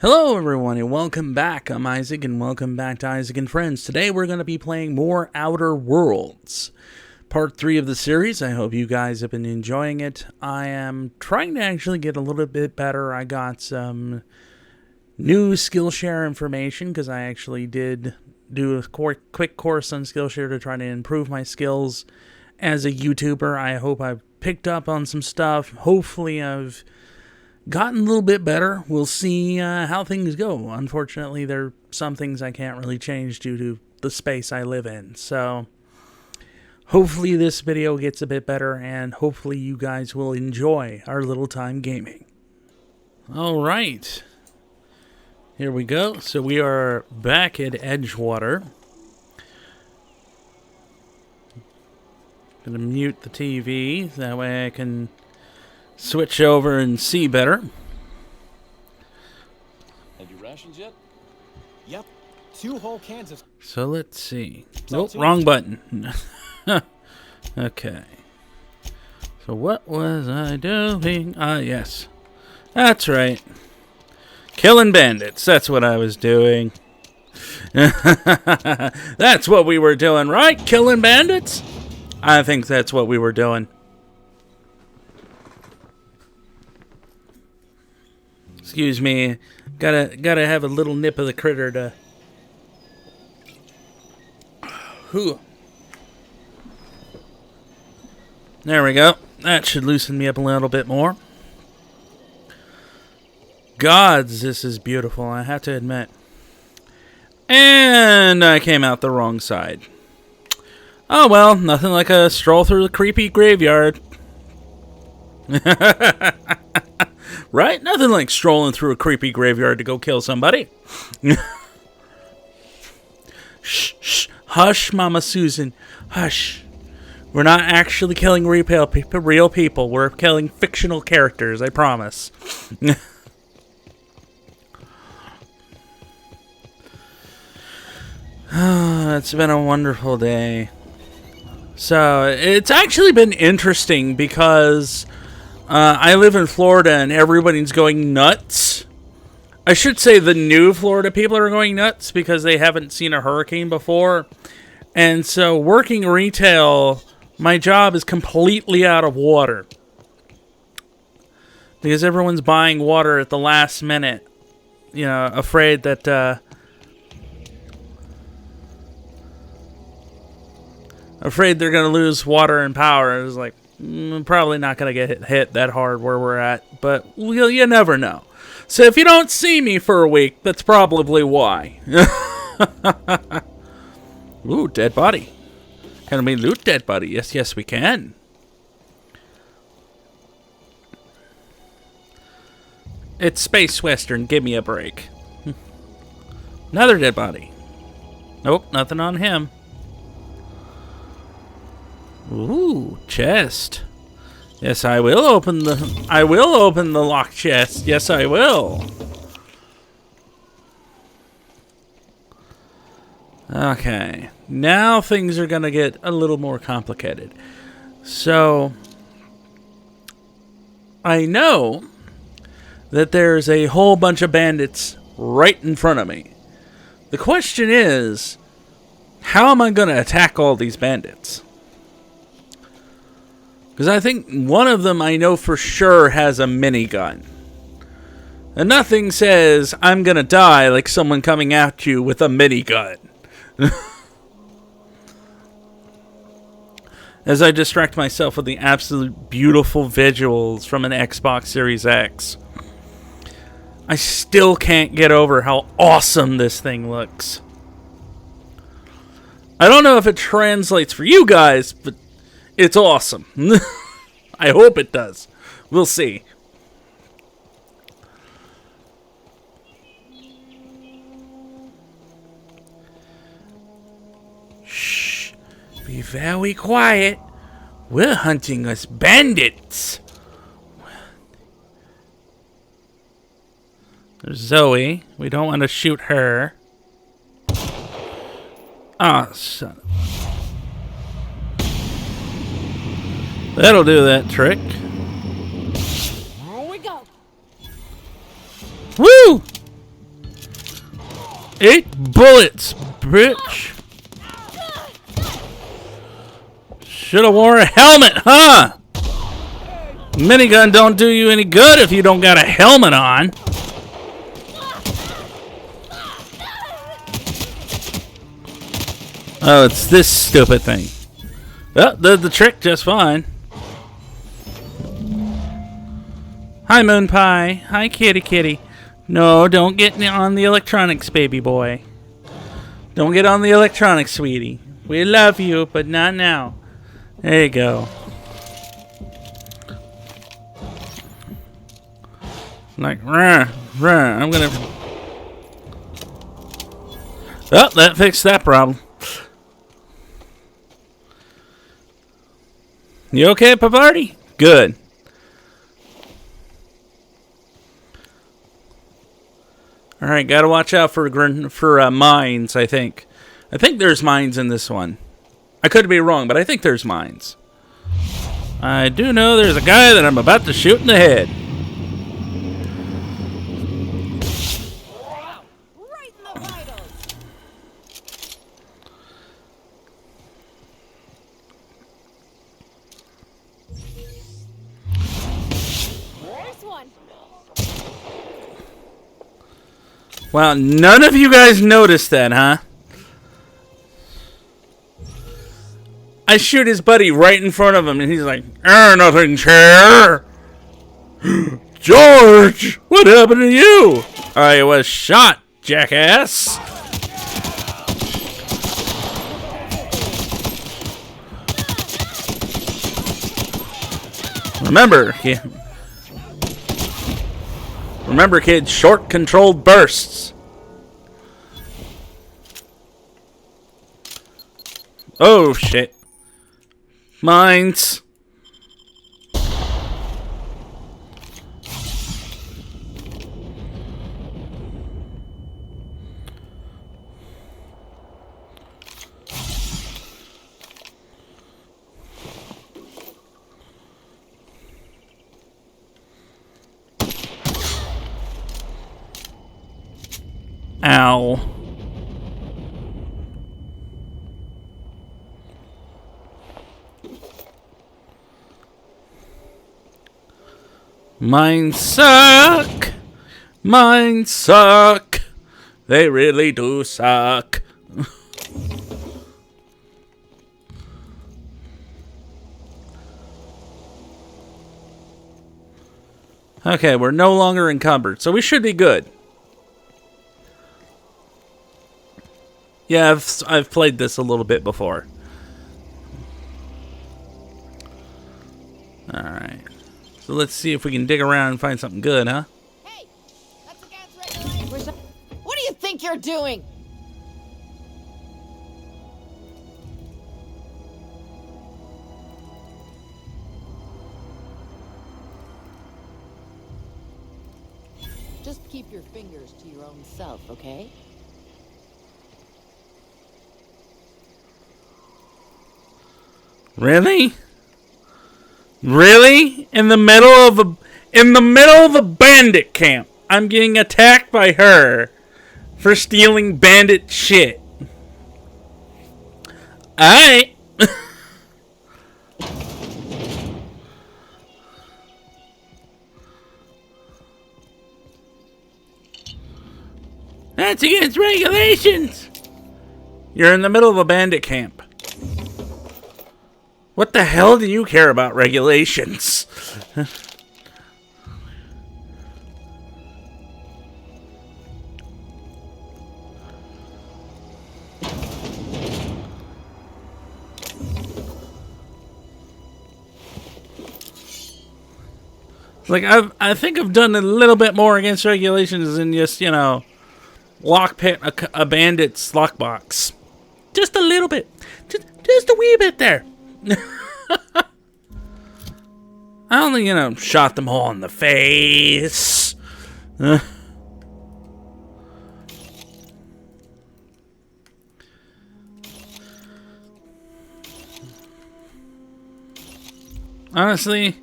Hello everyone and welcome back. I'm Isaac and welcome back to Isaac and Friends. Today we're going to be playing more Outer Worlds. Part 3 of the series. I hope you guys have been enjoying it. I am trying to actually get a little bit better. I got some new Skillshare information because I actually did do a quick course on Skillshare to try to improve my skills as a YouTuber. I hope I've picked up on some stuff. Hopefully I've gotten a little bit better. We'll see how things go. Unfortunately, there are some things I can't really change due to the space I live in. So, hopefully this video gets a bit better, and hopefully you guys will enjoy our little time gaming. Alright. Here we go. So we are back at Edgewater. Gonna mute the TV, that way I can switch over and see better. Have you rations yet? Yep. 2 whole cans of... So let's see. Nope, wrong button. Okay. So what was I doing? Ah, yes. That's right. Killing bandits. That's what I was doing. That's what we were doing, right? Killing bandits? I think that's what we were doing. Excuse me, gotta have a little nip of the critter to... Whew. There we go. That should loosen me up a little bit more. Gods, this is beautiful, I have to admit. And I came out the wrong side. Oh well, nothing like a stroll through the creepy graveyard. Right? Nothing like strolling through a creepy graveyard to go kill somebody. Shh, shh. Hush, Mama Susan. Hush. We're not actually killing real people. We're killing fictional characters, I promise. It's been a wonderful day. So, it's actually been interesting because... I live in Florida and everybody's going nuts. I should say the new Florida people are going nuts because they haven't seen a hurricane before. And so working retail, my job is completely out of water. Because everyone's buying water at the last minute. You know, afraid that... afraid they're going to lose water and power. It's like... probably not going to get hit that hard where we're at, but you never know. So if you don't see me for a week, that's probably why. Ooh, dead body. Can we loot dead body? Yes, yes, we can. It's Space Western. Give me a break. Another dead body. Nope, nothing on him. Ooh, chest. Yes, I will open the locked chest. Yes, I will. Okay. Now things are going to get a little more complicated. So, I know that there's a whole bunch of bandits right in front of me. The question is, how am I going to attack all these bandits? Because I think one of them I know for sure has a minigun. And nothing says I'm going to die like someone coming at you with a minigun. As I distract myself with the absolute beautiful visuals from an Xbox Series X. I still can't get over how awesome this thing looks. I don't know if it translates for you guys, but it's awesome. I hope it does. We'll see. Shh. Be very quiet. We're hunting us bandits. There's Zoe. We don't want to shoot her. Ah, oh, son of... That'll do that trick. Here we go. Woo! 8 bullets, bitch. Should have wore a helmet, huh? Minigun don't do you any good if you don't got a helmet on. Oh, it's this stupid thing. Oh, did the trick just fine. Hi, Moon Pie. Hi, kitty kitty. No, don't get on the electronics, baby boy. Don't get on the electronics, sweetie. We love you, but not now. There you go. Like, rah, rah. I'm gonna... Oh, that fixed that problem. You okay, Pavardi? Good. All right, gotta watch out for mines. I think there's mines in this one. I could be wrong, but I think there's mines. I do know there's a guy that I'm about to shoot in the head. Right in the vitals. There's one. Well, none of you guys noticed that, huh? I shoot his buddy right in front of him, and he's like, nothing, chair. George, what happened to you? I was shot, jackass. Remember, kids, short, controlled bursts. Oh, shit. Mines. Ow. Mine suck. Mine suck. They really do suck. Okay, we're no longer encumbered, so we should be good. Yeah, I've played this a little bit before. Alright. So let's see if we can dig around and find something good, huh? Hey, that's against regulations. What do you think you're doing? Just keep your fingers to your own self, okay? Really? Really? In the middle of a bandit camp, I'm getting attacked by her for stealing bandit shit. Alright. That's against regulations. You're in the middle of a bandit camp. What the hell do you care about regulations? Like, I think I've done a little bit more against regulations than just, you know, lockpick a bandit's lockbox. Just a little bit. Just a wee bit there. I only, you know, shot them all in the face. Honestly,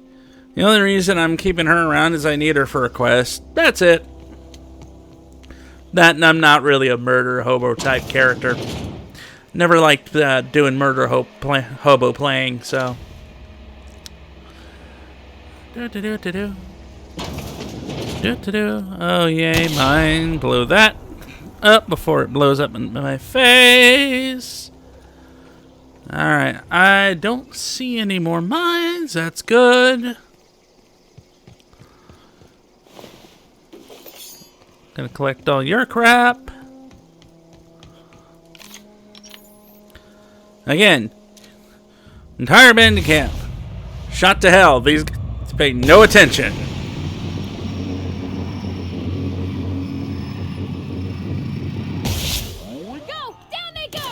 the only reason I'm keeping her around is I need her for a quest. That's it. That, and I'm not really a murder hobo type character. Never liked doing murder hobo playing, so. Do-do-do-do-do. Do-do-do. Oh, yay, mine. Blow that up before it blows up in my face. Alright, I don't see any more mines. That's good. Gonna collect all your crap. Again, entire bandit camp shot to hell. These guys pay no attention. Go! Down they go!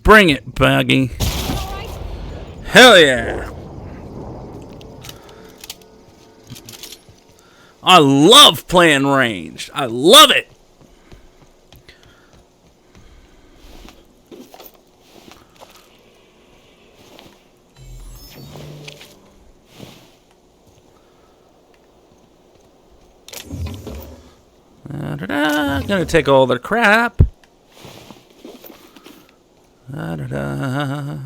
Bring it, Buggy. All right. Hell yeah. I love playing ranged. I love it. Da-da-da. Gonna take all their crap. Da-da-da.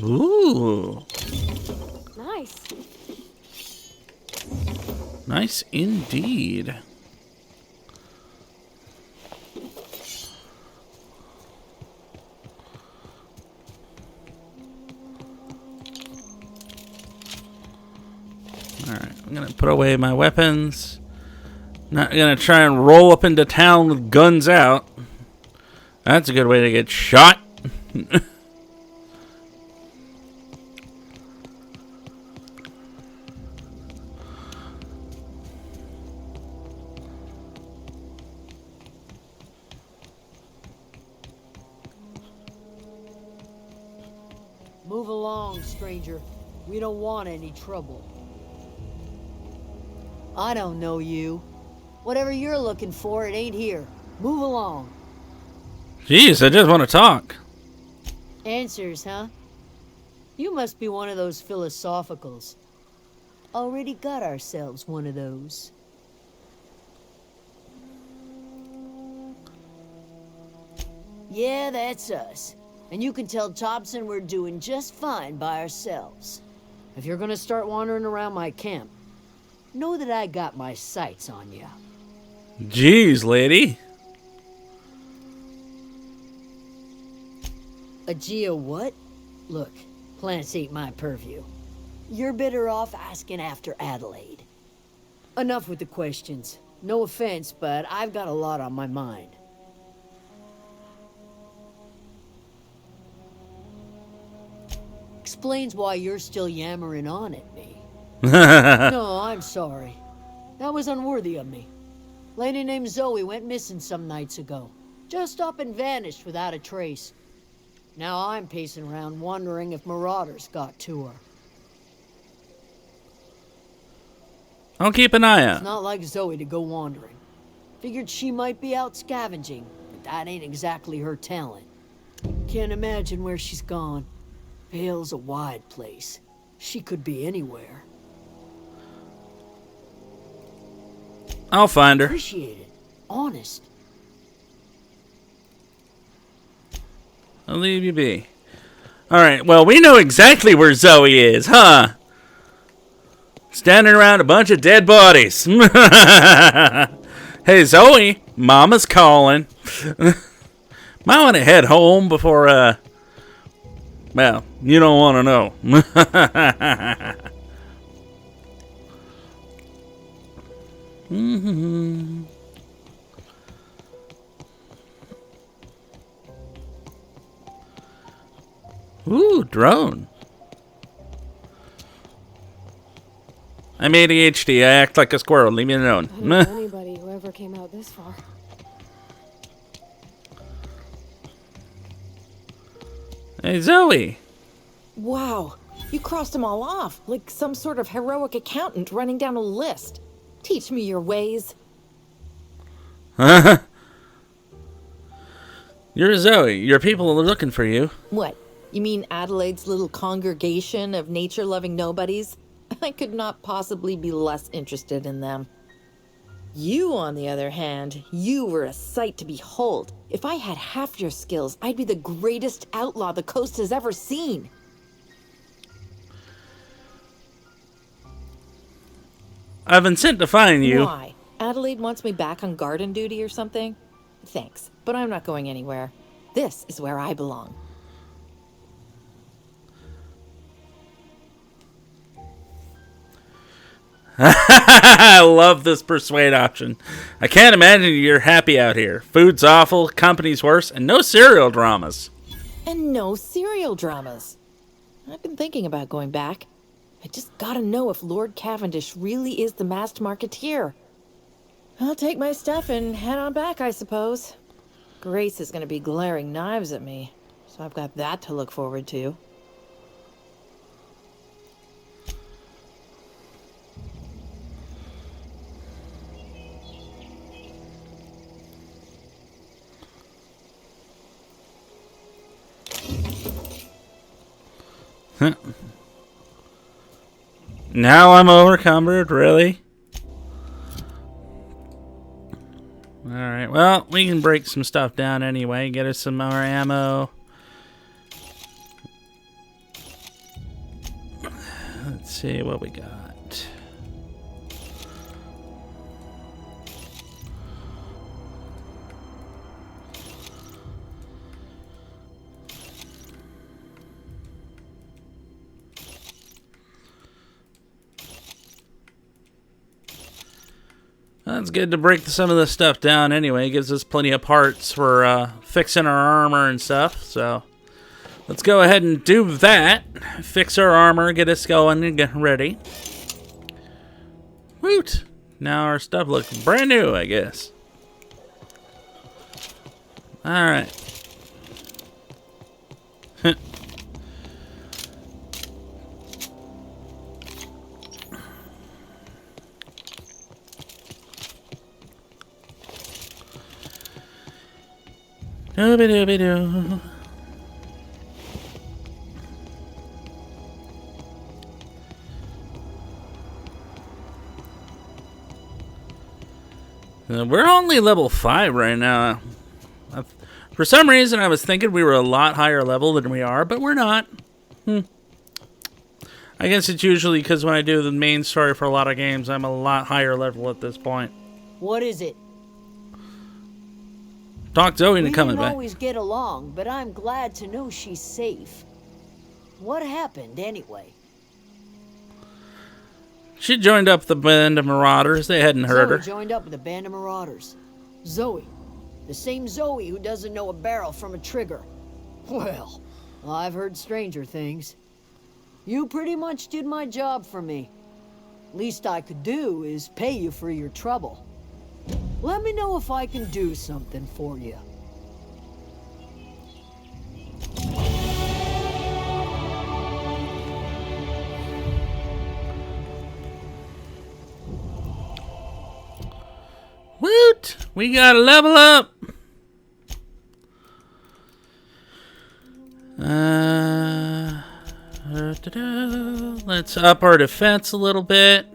Ooh. Nice. Nice indeed. Alright, I'm gonna put away my weapons. Not gonna try and roll up into town with guns out. That's a good way to get shot. Move along, stranger. We don't want any trouble. I don't know you. Whatever you're looking for, it ain't here. Move along. Jeez, I just want to talk. Answers, huh? You must be one of those philosophicals. Already got ourselves one of those. Yeah, that's us. And you can tell Thompson we're doing just fine by ourselves. If you're gonna start wandering around my camp, know that I got my sights on you. Jeez, lady. A Geo what? Look, plants ain't my purview. You're better off asking after Adelaide. Enough with the questions. No offense, but I've got a lot on my mind. Explains why you're still yammering on at me. No, I'm sorry. That was unworthy of me. Lady named Zoe went missing some nights ago. Just up and vanished without a trace. Now I'm pacing around wondering if marauders got to her. I'll keep an eye It's out. not like Zoe to go wandering. Figured she might be out scavenging, but that ain't exactly her talent. Can't imagine where she's gone. Vale's a wide place. She could be anywhere. I'll find her. Appreciate it. Honest. I'll leave you be. Alright, well, we know exactly where Zoe is, huh? Standing around a bunch of dead bodies. Hey, Zoe, Mama's calling. Might want to head home before, well, you don't want to know. Mm-hmm. Ooh, drone. I'm ADHD. I act like a squirrel. Leave me alone. I don't know anybody who ever came out this far. Hey, Zoe. Wow, you crossed them all off, like some sort of heroic accountant running down a list. Teach me your ways. You're Zoe. Your people are looking for you. What? You mean Adelaide's little congregation of nature-loving nobodies? I could not possibly be less interested in them. You, on the other hand, you were a sight to behold. If I had half your skills, I'd be the greatest outlaw the coast has ever seen. I've been sent to find you. Why? Adelaide wants me back on garden duty or something? Thanks, but I'm not going anywhere. This is where I belong. I love this persuade option. I can't imagine you're happy out here. Food's awful, company's worse, and no serial dramas. And no serial dramas. I've been thinking about going back. I just gotta know if Lord Cavendish really is the masked marketeer. I'll take my stuff and head on back, I suppose. Grace is gonna be glaring knives at me, so I've got that to look forward to. Now I'm overcumbered, really? Alright, well, we can break some stuff down anyway. Get us some more ammo. Let's see what we got. That's good to break some of this stuff down anyway. It gives us plenty of parts for fixing our armor and stuff. So let's go ahead and do that. Fix our armor, get us going, and get ready. Woot! Now our stuff looks brand new, I guess. Alright. Dooby-dooby-doo. We're only level 5 right now. For some reason, I was thinking we were a lot higher level than we are, but we're not. I guess it's usually because when I do the main story for a lot of games, I'm a lot higher level at this point. What is it? Talk Zoe into We coming didn't back. always get along, but I'm glad to know she's safe. What happened anyway? She joined up the band of marauders. They hadn't heard her. Zoe joined up with a band of marauders. Zoe. The same Zoe who doesn't know a barrel from a trigger. Well, I've heard stranger things. You pretty much did my job for me. Least I could do is pay you for your trouble. Let me know if I can do something for you. Woot! We gotta level up! Let's up our defense a little bit.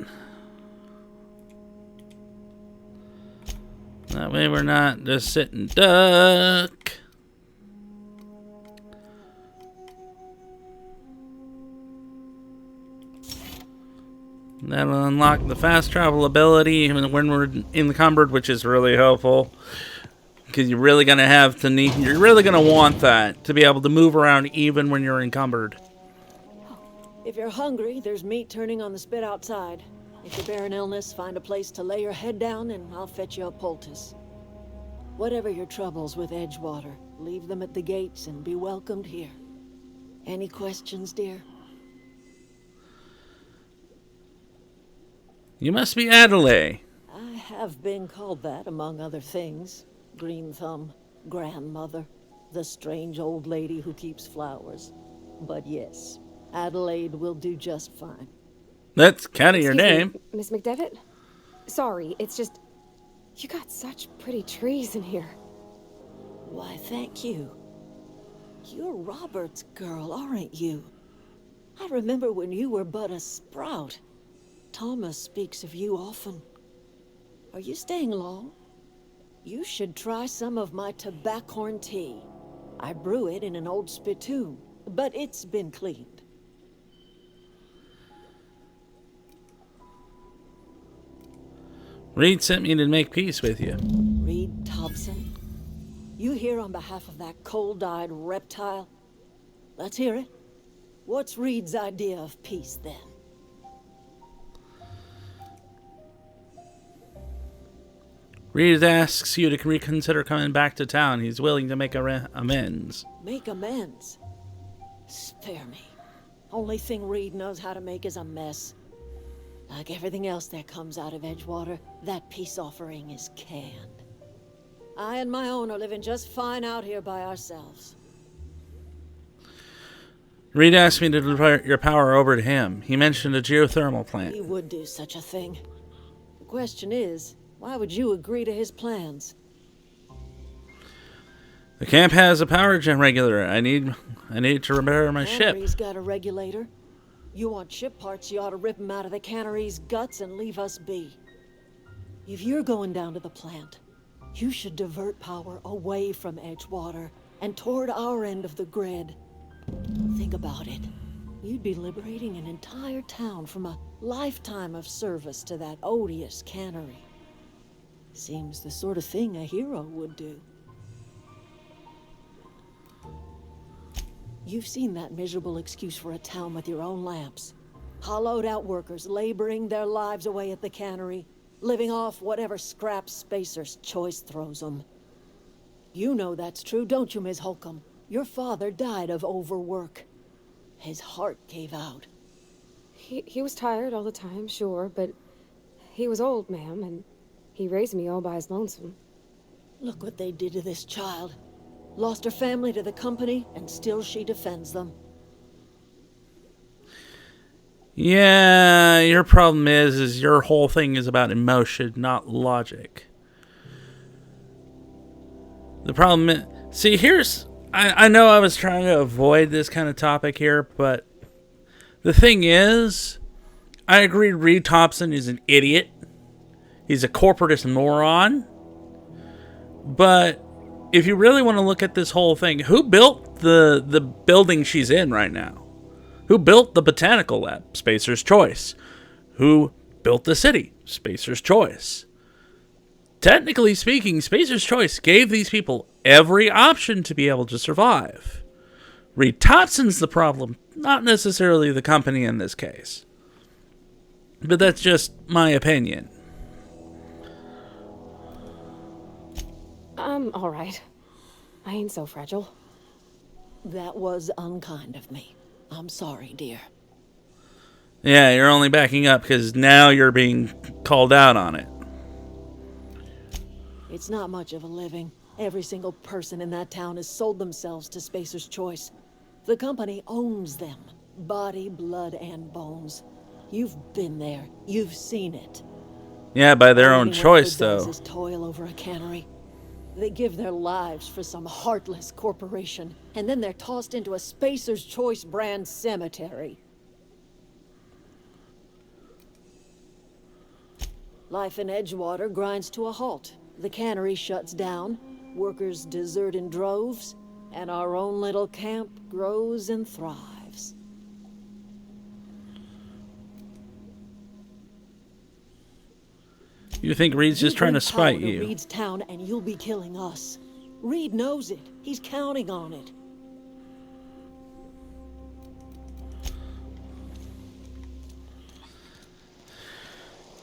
That way we're not just sitting duck. That'll unlock the fast travel ability even when we're encumbered, which is really helpful. Because you're really gonna have to need, you're really gonna want that to be able to move around even when you're encumbered. If you're hungry, there's meat turning on the spit outside. If you bear an illness, find a place to lay your head down and I'll fetch you a poultice. Whatever your troubles with Edgewater, leave them at the gates and be welcomed here. Any questions, dear? You must be Adelaide. I have been called that, among other things. Green Thumb, grandmother, the strange old lady who keeps flowers. But yes, Adelaide will do just fine. That's kind of your Excuse name. me, Miss McDevitt? Sorry, it's just... You got such pretty trees in here. Why, thank you. You're Robert's girl, aren't you? I remember when you were but a sprout. Thomas speaks of you often. Are you staying long? You should try some of my tobaccorn tea. I brew it in an old spittoon, but it's been cleaned. Reed sent me to make peace with you. Reed Thompson? You here on behalf of that cold-eyed reptile? Let's hear it. What's Reed's idea of peace, then? Reed asks you to reconsider coming back to town. He's willing to make amends. Make amends? Spare me. Only thing Reed knows how to make is a mess. Like everything else that comes out of Edgewater, that peace offering is canned. I and my own are living just fine out here by ourselves. Reed asked me to deliver your power over to him. He mentioned a geothermal plant. He would do such a thing. The question is, why would you agree to his plans? The camp has a power gen regulator. I need to repair my ship. Cannery's got a regulator. You want ship parts, you ought to rip them out of the cannery's guts and leave us be. If you're going down to the plant, you should divert power away from Edgewater and toward our end of the grid. Think about it. You'd be liberating an entire town from a lifetime of service to that odious cannery. Seems the sort of thing a hero would do. You've seen that miserable excuse for a town with your own lamps. Hollowed out workers laboring their lives away at the cannery, living off whatever scraps Spacer's Choice throws them. You know that's true, don't you, Ms. Holcomb? Your father died of overwork. His heart gave out. He was tired all the time, sure, but he was old, ma'am, and he raised me all by his lonesome. Look what they did to this child. Lost her family to the company, and still she defends them. Yeah, your problem is your whole thing is about emotion, not logic. The problem is, see, I know I was trying to avoid this kind of topic here, but the thing is, I agree Reed Thompson is an idiot. He's a corporatist moron. But if you really want to look at this whole thing, who built the building she's in right now? Who built the botanical lab? Spacer's Choice. Who built the city? Spacer's Choice. Technically speaking, Spacer's Choice gave these people every option to be able to survive. Reed Thompson's the problem, not necessarily the company in this case. But that's just my opinion. All right. I ain't so fragile. That was unkind of me. I'm sorry, dear. Yeah, you're only backing up because now you're being called out on it. It's not much of a living. Every single person in that town has sold themselves to Spacer's Choice. The company owns them. Body, blood, and bones. You've been there. You've seen it. Yeah, by their own Anyone choice, who does though. is toil over a cannery. They give their lives for some heartless corporation, and then they're tossed into a Spacer's Choice brand cemetery. Life in Edgewater grinds to a halt. The cannery shuts down, workers desert in droves, and our own little camp grows and thrives. You think Reed's just trying to spite bring power you? to Reed's town, and you'll be killing us. Reed knows it. He's counting on it.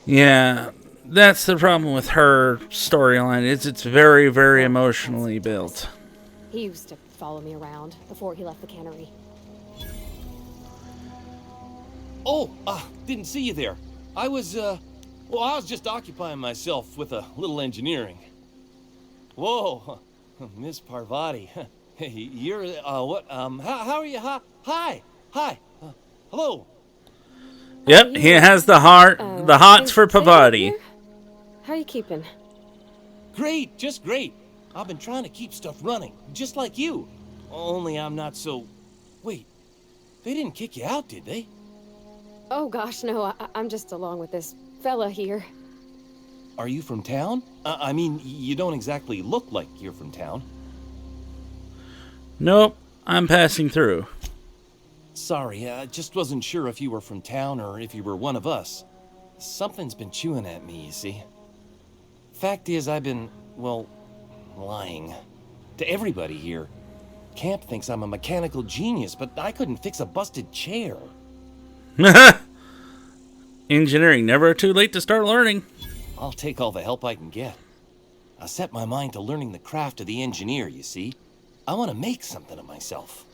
Yeah, that's the problem with her storyline. It's very, very emotionally built. He used to follow me around before he left the cannery. Oh, didn't see you there. I was just occupying myself with a little engineering. Whoa, Miss Parvati. Hey, you're, what, how are you? Hi, hello. Yep, he has the hots for Pavati. How are you keeping? Great, just great. I've been trying to keep stuff running, just like you. Only I'm not so... Wait, they didn't kick you out, did they? Oh gosh, no, I'm just along with this fella here. Are you from town? I mean, you don't exactly look like you're from town. Nope, I'm passing through. Sorry, I just wasn't sure if you were from town or if you were one of us. Something's been chewing at me, you see. Fact is, I've been, well, lying. To everybody here. Camp thinks I'm a mechanical genius, but I couldn't fix a busted chair. Engineering, never too late to start learning. I'll take all the help I can get. I set my mind to learning the craft of the engineer, you see. I want to make something of myself.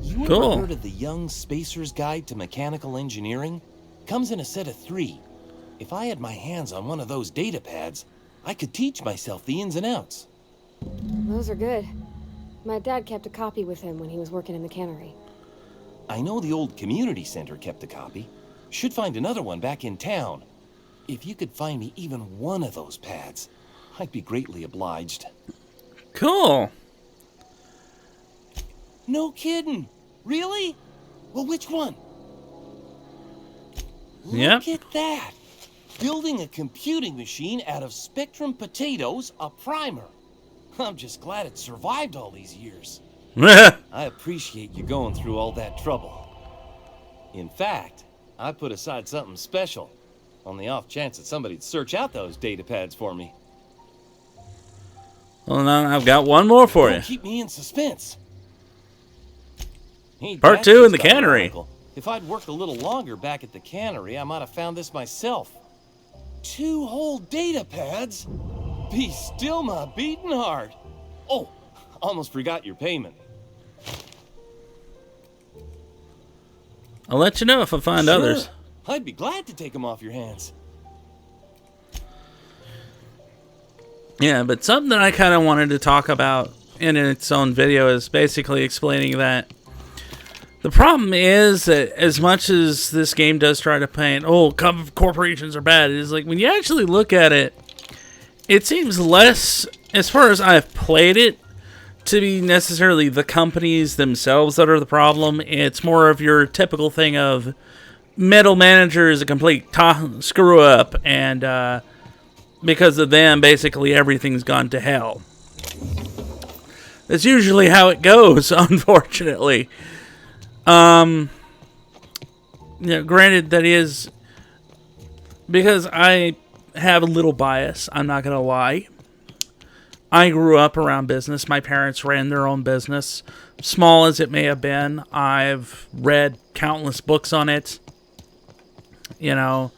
You ever heard of the Young Spacer's Guide to Mechanical Engineering? Comes in a set of 3. If I had my hands on one of those data pads, I could teach myself the ins and outs. Those are good. My dad kept a copy with him when he was working in the cannery. I know the old community center kept a copy. Should find another one back in town. If you could find me even one of those pads, I'd be greatly obliged. Cool. No kidding. Really? Well, which one? Yep. Look at that. Building a computing machine out of Spectrum potatoes, a primer. I'm just glad it survived all these years. I appreciate you going through all that trouble. In fact, I put aside something special on the off chance that somebody'd search out those data pads for me. Well, now I've got one more for you. Don't keep me in suspense. Hey, Part 2 in the cannery. If I'd worked a little longer back at the cannery, I might have found this myself. 2 whole data pads? Be still my beating heart. Oh, almost forgot your payment. I'll let you know if I find others. I'd be glad to take them off your hands. Yeah, but something that I kind of wanted to talk about in its own video is basically explaining that the problem is that as much as this game does try to paint, oh, corporations are bad, it is like when you actually look at it, it seems less, as far as I've played it, to be necessarily the companies themselves that are the problem. It's more of your typical thing of middle manager is a complete screw up, and because of them, basically everything's gone to hell. That's usually how it goes, unfortunately. Granted, that is because I have a little bias. I'm not gonna lie. I grew up around business. My parents ran their own business, small as it may have been. I've read countless books on it. You know,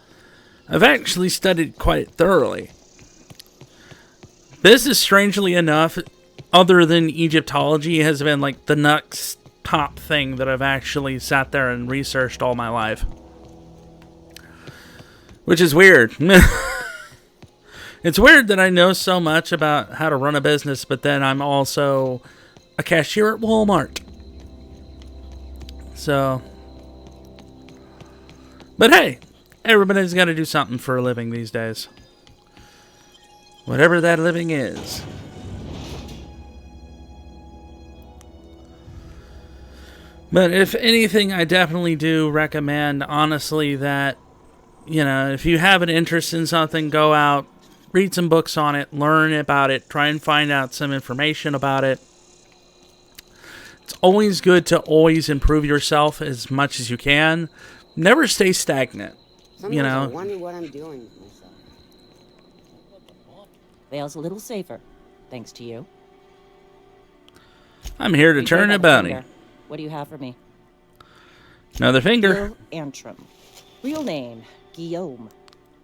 I've actually studied quite thoroughly. Business, strangely enough, other than Egyptology, has been like the next top thing that I've actually sat there and researched all my life. Which is weird. It's weird that I know so much about how to run a business, but then I'm also a cashier at Walmart. So, but hey, everybody's got to do something for a living these days. Whatever that living is. But if anything, I definitely do recommend, honestly, that, you know, if you have an interest in something, go out, read some books on it, learn about it, try and find out some information about it. It's always good to always improve yourself as much as you can. Never stay stagnant. Sometimes you know. I wonder what I'm doing with myself. Vale's a little safer, thanks to you. I'm here to turn a bounty. What do you have for me? Another finger. Bill Antrim. Real name, Guillaume.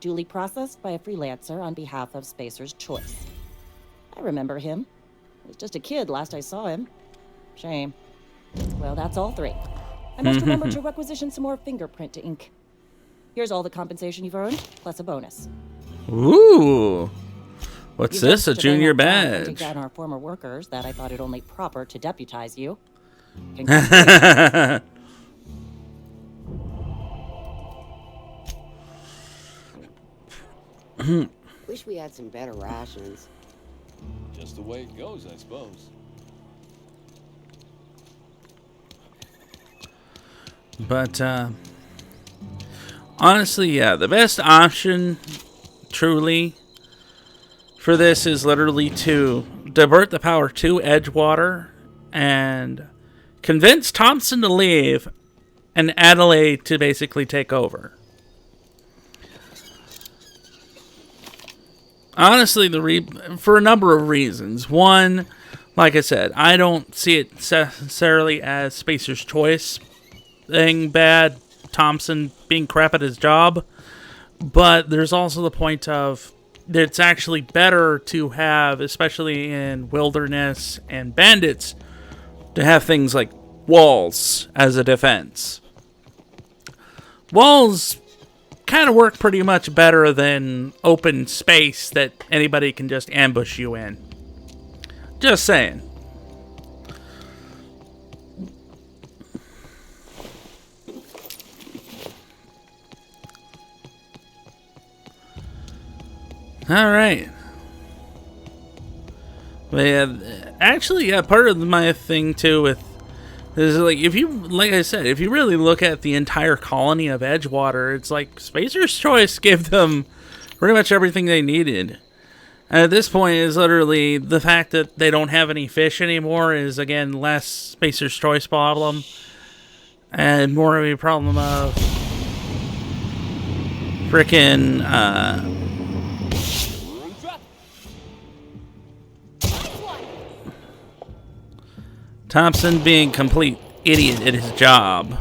Duly processed by a freelancer on behalf of Spacer's Choice. I remember him. He was just a kid last I saw him. Shame. Well, that's all 3. I must remember to requisition some more fingerprint to ink. Here's all the compensation you've earned, plus a bonus. Ooh. What's You've this? done A such bang junior up job hunting badge. down our former workers that I thought it only proper to deputize you. Congratulations. Wish we had some better rations. Just the way it goes, I suppose. But, honestly, yeah, the best option, truly, for this is literally to divert the power to Edgewater and convince Thompson to leave and Adelaide to basically take over. Honestly, for a number of reasons. One, like I said, I don't see it necessarily as Spacer's Choice thing bad, Thompson being crap at his job, but there's also the point of it's actually better to have, especially in wilderness and bandits, to have things like walls as a defense. Walls kind of work pretty much better than open space that anybody can just ambush you in. Just saying. All right. But yeah, actually, yeah, part of my thing too with is like like I said, if you really look at the entire colony of Edgewater, it's like Spacer's Choice gave them pretty much everything they needed. And at this point, is literally the fact that they don't have any fish anymore is again less Spacer's Choice problem, and more of a problem of frickin' Thompson being complete idiot at his job.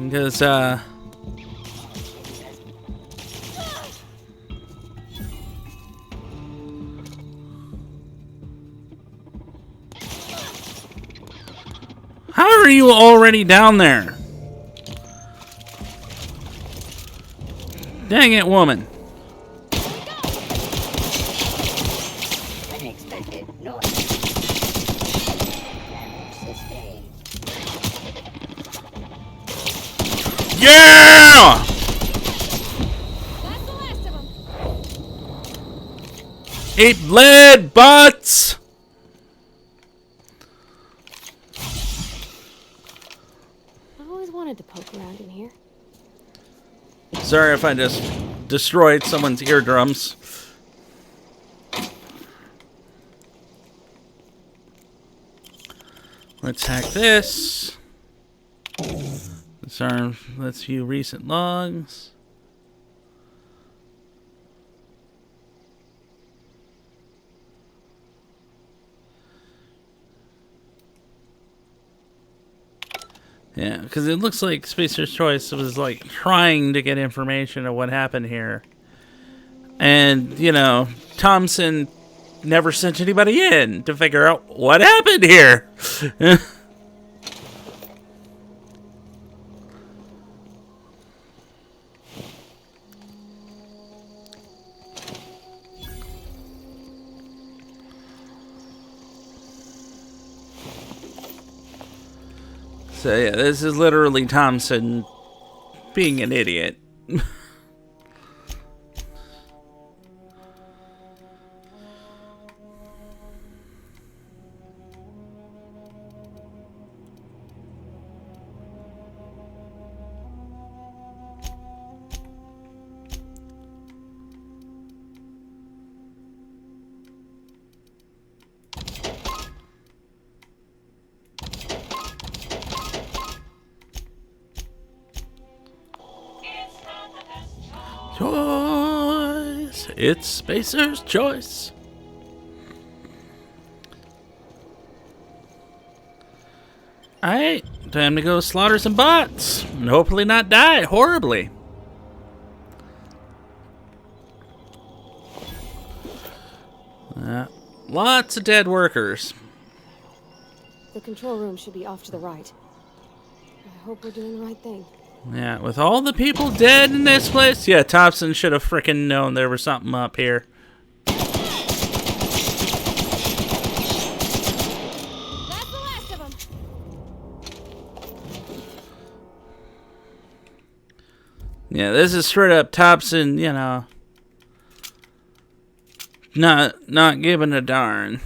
Because, how are you already down there? Dang it, woman. Yeah! That's the last of them. Eat lead, butts! I always wanted to poke around in here. Sorry if I just destroyed someone's eardrums. Let's hack this. Let's view recent logs. Yeah, because it looks like Spacer's Choice was like trying to get information of what happened here. And, you know, Thompson never sent anybody in to figure out what happened here. So yeah, this is literally Thompson being an idiot. Choice. It's Spacer's Choice. Alright, time to go slaughter some bots. And hopefully not die horribly. Lots of dead workers. The control room should be off to the right. I hope we're doing the right thing. Yeah, with all the people dead in this place, yeah, Thompson should have frickin' known there was something up here. That's the last of them. Yeah, this is straight up Thompson, you know, not giving a darn.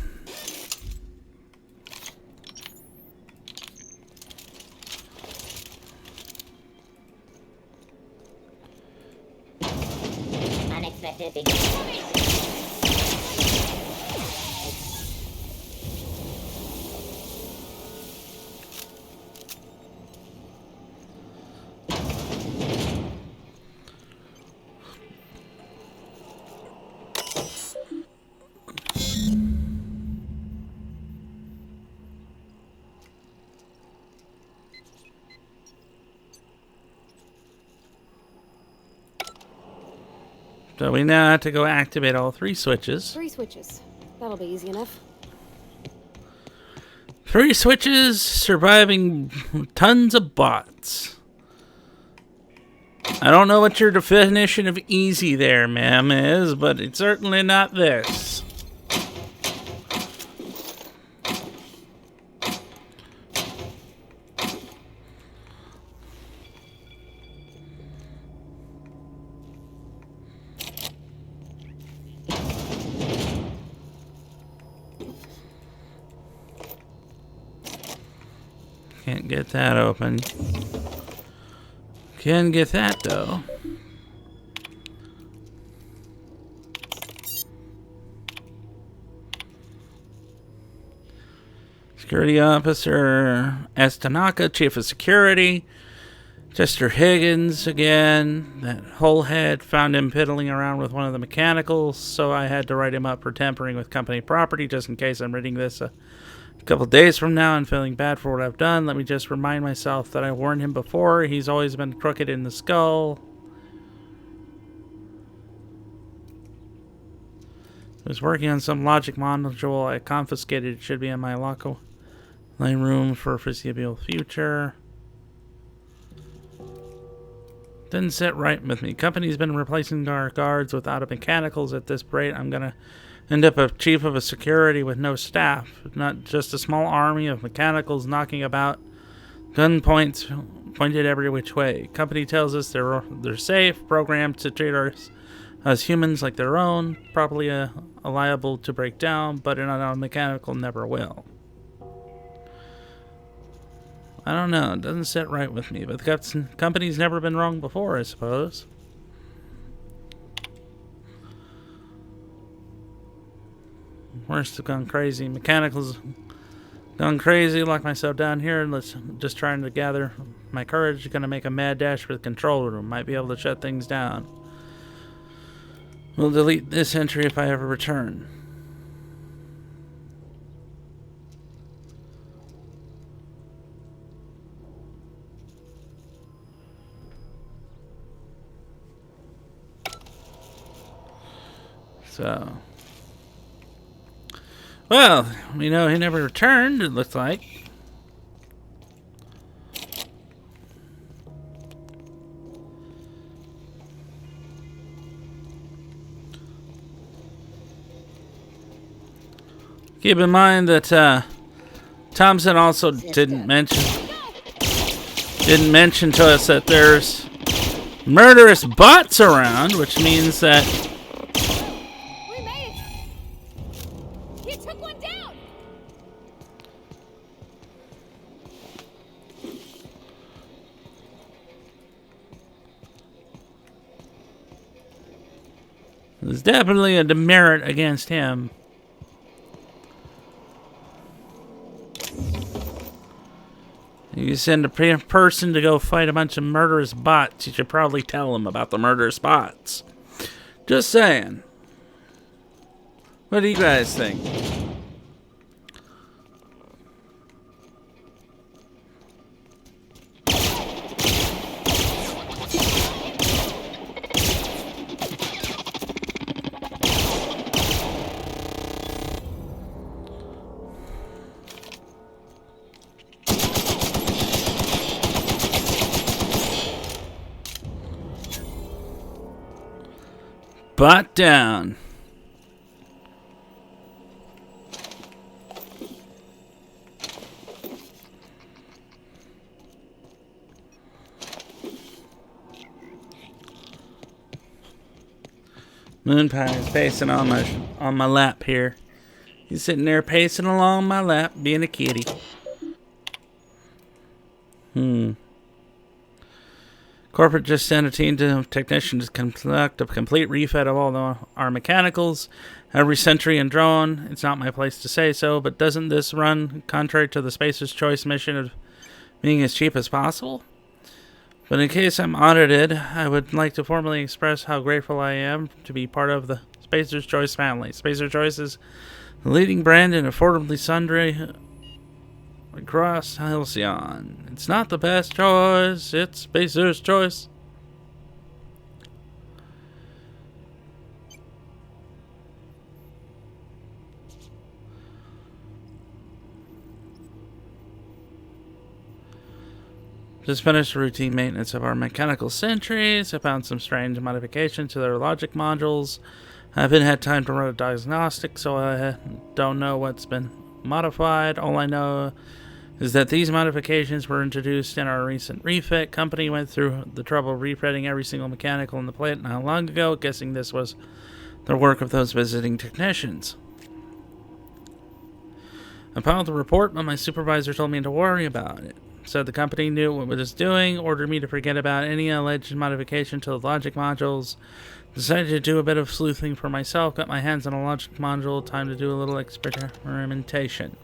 So we now have to go activate all 3 switches. 3 switches. That'll be easy enough. 3 switches, surviving tons of bots. I don't know what your definition of easy there, ma'am, is, but it's certainly not this. Can't get that open. Can get that, though. Security Officer S. Tanaka, Chief of Security. Chester Higgins again. That whole head found him fiddling around with one of the mechanicals, so I had to write him up for tampering with company property just in case I'm reading this a couple days from now and feeling bad for what I've done. Let me just remind myself that I warned him before. He's always been crooked in the skull. I was working on some logic module I confiscated. It should be in my locker line room for a foreseeable future. Didn't sit right with me. Company's been replacing our guards with auto mechanicals at this rate. I'm gonna end up a chief of a security with no staff, not just a small army of mechanicals knocking about, gun points pointed every which way. Company tells us they're safe, programmed to treat us as humans like their own, probably liable to break down, but a mechanical never will. I don't know, it doesn't sit right with me, but the company's never been wrong before, I suppose. Worst have gone crazy. Mechanicals gone crazy. Locked myself down here and just trying to gather my courage. Gonna make a mad dash for the control room. Might be able to shut things down. We'll delete this entry if I ever return. So, well, we know he never returned, it looks like. Keep in mind that Thompson also didn't mention to us that there's murderous bots around, which means that We made it! You took one down! there's definitely a demerit against him. You send a person to go fight a bunch of murderous bots, you should probably tell them about the murderous bots. Just saying. What do you guys think? Bot down. Moon Pie is pacing on my lap here. He's sitting there pacing along my lap, being a kitty. Corporate just sent a team of technicians to conduct a complete refit of all our mechanicals, every sentry and drone. It's not my place to say so, but doesn't this run contrary to the Spacer's Choice mission of being as cheap as possible? But in case I'm audited, I would like to formally express how grateful I am to be part of the Spacer's Choice family. Spacer's Choice is the leading brand in affordably sundry across Halcyon. It's not the best choice, it's Spacer's Choice. Just finished routine maintenance of our mechanical sentries. I found some strange modifications to their logic modules. I haven't had time to run a diagnostic, so I don't know what's been modified. All I know is that these modifications were introduced in our recent refit. Company went through the trouble of refitting every single mechanical in the plant not long ago, guessing this was the work of those visiting technicians. I filed the report, but my supervisor told me to worry about it. Said the company knew what it was doing, ordered me to forget about any alleged modification to the logic modules. Decided to do a bit of sleuthing for myself, got my hands on a logic module, time to do a little experimentation.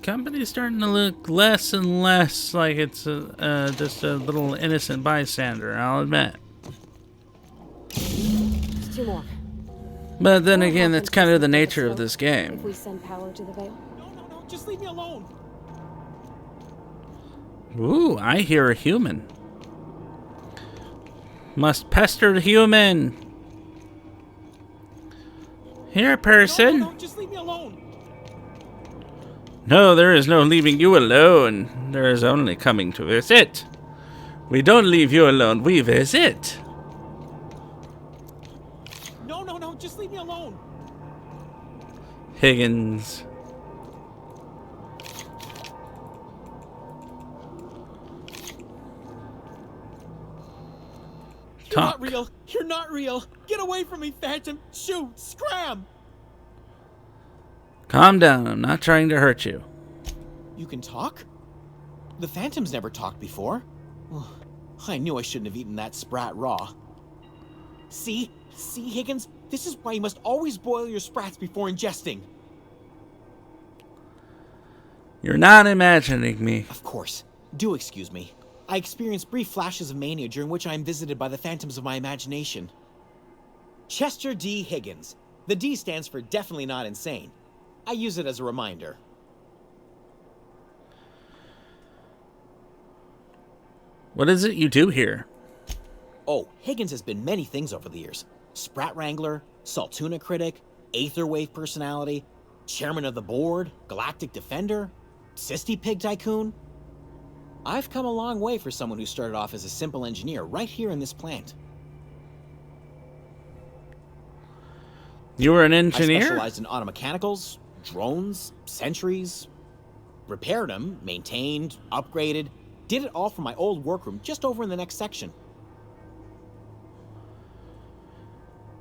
Company's starting to look less and less like it's just a little innocent bystander, I'll admit. Just 2 more. But then again, that's kind of the nature of this If game. we send power to the Veil. No, just leave me alone. Ooh, I hear a human. Must pester the human. Here, person. No, just leave me alone. No, there is no leaving you alone. There is only coming to visit. We don't leave you alone, we visit. No, just leave me alone. Higgins. You're not real. You're not real. Get away from me, Phantom. Shoot, scram. Calm down, I'm not trying to hurt you. You can talk? The Phantom's never talked before. Ugh, I knew I shouldn't have eaten that sprat raw. See, Higgins? This is why you must always boil your sprats before ingesting. You're not imagining me. Of course. Do excuse me. I experience brief flashes of mania during which I am visited by the phantoms of my imagination. Chester D. Higgins. The D stands for definitely not insane. I use it as a reminder. What is it you do here? Oh, Higgins has been many things over the years. Sprat Wrangler, Saltuna Critic, Aetherwave Personality, Chairman of the Board, Galactic Defender, Sisty Pig Tycoon. I've come a long way for someone who started off as a simple engineer right here in this plant. You were an I engineer? specialized in automechanicals, drones, sentries, repaired them, maintained, upgraded, did it all from my old workroom just over in the next section.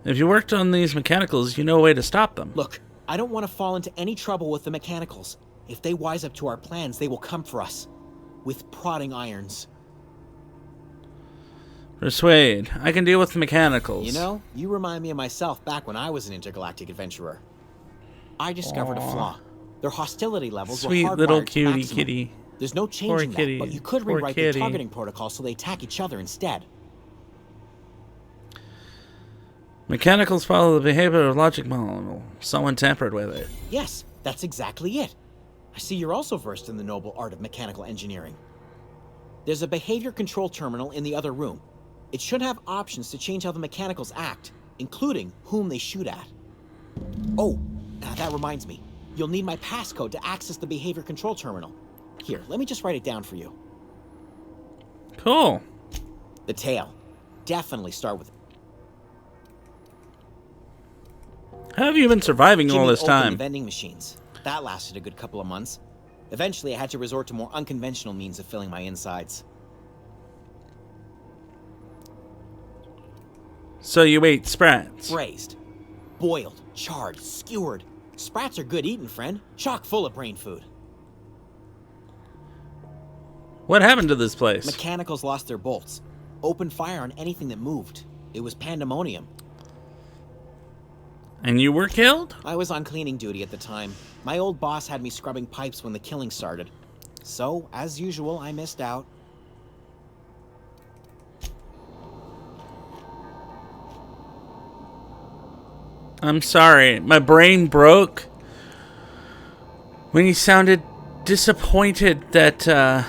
If you worked on these mechanicals, you know a way to stop them. Look, I don't want to fall into any trouble with the mechanicals. If they wise up to our plans, they will come for us. With prodding irons. Persuade. I can deal with the mechanicals. You know, you remind me of myself back when I was an intergalactic adventurer. I discovered a flaw. Their hostility levels Sweet were hardwired little to cutie maximum. kitty. There's no changing that, kitty. but you could Poor rewrite kitty. the targeting protocol so they attack each other instead. Mechanicals follow the behavior of logic model. Someone tampered with it. Yes, that's exactly it. I see you're also versed in the noble art of mechanical engineering. There's a behavior control terminal in the other room. It should have options to change how the mechanicals act, including whom they shoot at. Oh, that reminds me. You'll need my passcode to access the behavior control terminal. Here, let me just write it down for you. Cool. The tail. Definitely start with How have you been surviving all Jimmy this opened time? the vending machines. That lasted a good couple of months. Eventually, I had to resort to more unconventional means of filling my insides. So you ate sprats. Braised, boiled, charred, skewered. Sprats are good eating, friend. Chock full of brain food. What happened to this place? Mechanicals lost their bolts. Opened fire on anything that moved. It was pandemonium. And you were killed? I was on cleaning duty at the time. My old boss had me scrubbing pipes when the killing started. So, as usual, I missed out. I'm sorry. My brain broke when he sounded disappointed that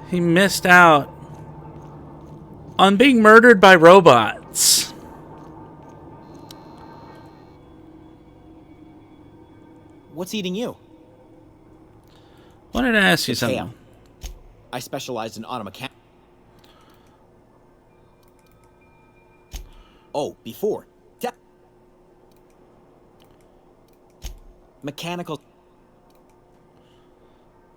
he missed out on being murdered by robots. What's eating you? Wanted to ask you It's something. hail. I specialized in automechanics. Oh, before. Mechanical.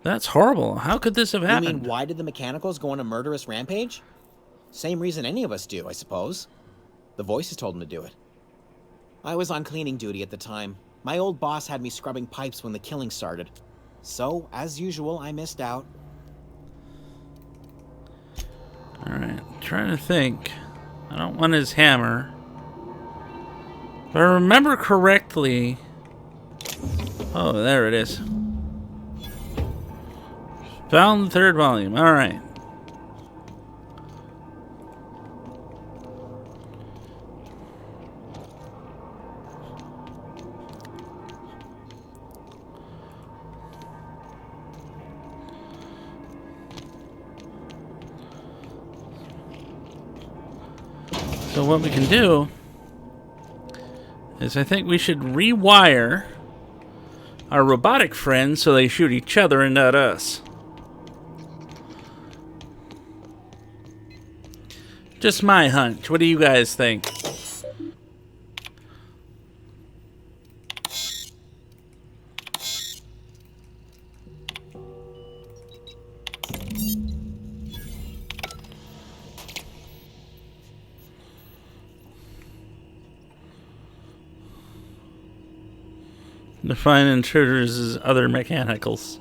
That's horrible. How could this have You happened? mean, why did the mechanicals go on a murderous rampage? Same reason any of us do, I suppose. The voices told them to do it. I was on cleaning duty at the time. My old boss had me scrubbing pipes when the killing started. So, as usual, I missed out. Alright, trying to think. I don't want his hammer. If I remember correctly... Oh, there it is. Found the third volume. Alright. So what we can do is I think we should rewire our robotic friends so they shoot each other and not us. Just my hunch. What do you guys think? Define intruders as other mechanicals.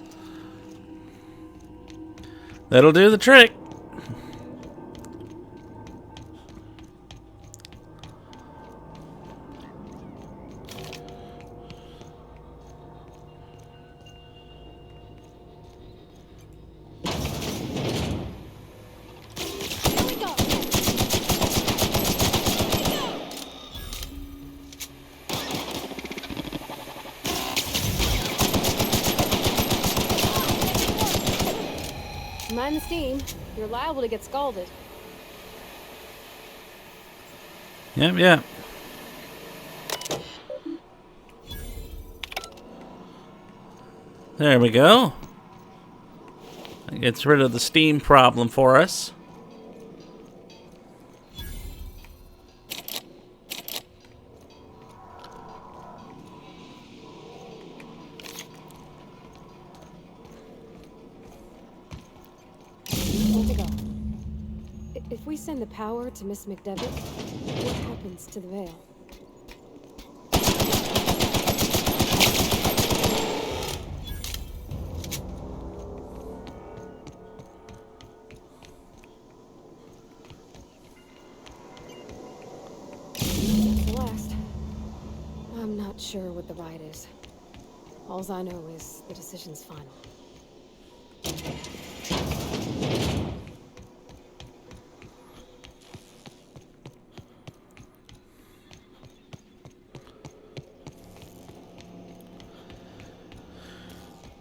That'll do the trick. Mind the steam. You're liable to get scalded. Yep, yep. There we go. That gets rid of the steam problem for us. Where'd it go? If we send the power to Miss McDevitt, what happens to the veil? Celeste, I'm not sure what the right is. Alls I know is the decision's final.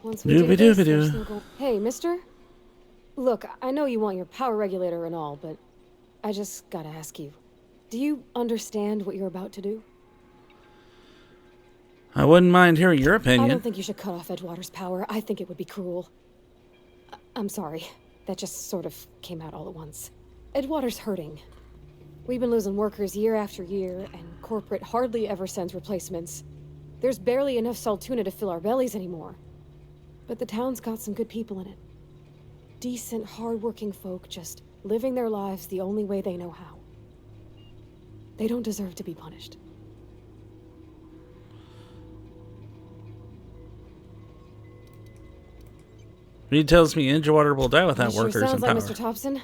Once we do this, there's no go- Hey, mister? Look, I know you want your power regulator and all, but I just gotta ask you. Do you understand what you're about to do? I wouldn't mind hearing your I opinion. don't think you should cut off Edgewater's power. I think it would be cruel. I'm sorry. That just sort of came out all at once. Edgewater's hurting. We've been losing workers year after year, and corporate hardly ever sends replacements. There's barely enough Saltuna to fill our bellies anymore. But the town's got some good people in it. Decent, hard-working folk just living their lives the only way they know how. They don't deserve to be punished. Reed tells me Edgewater will die without Sure workers sounds and like power. Mr. Thompson.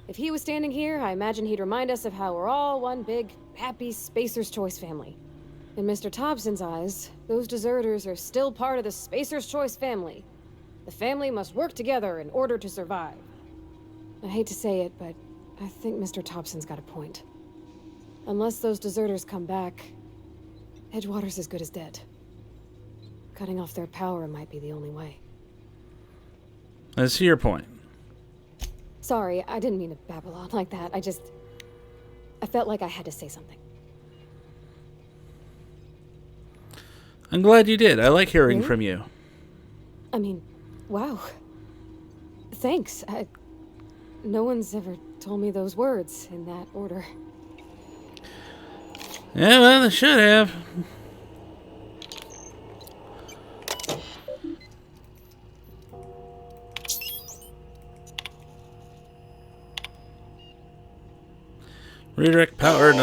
If he was standing here, I imagine he'd remind us of how we're all one big, happy Spacer's Choice family. In Mr. Thompson's eyes, those deserters are still part of the Spacer's Choice family. The family must work together in order to survive. I hate to say it, but I think Mr. Thompson's got a point. Unless those deserters come back, Edgewater's as good as dead. Cutting off their power might be the only way. I see your point. Sorry, I didn't mean to babble on like that. I felt like I had to say something. I'm glad you did. I like hearing Really? from you. I mean, wow. Thanks. No one's ever told me those words in that order. Yeah, well, they should have. Redirect power to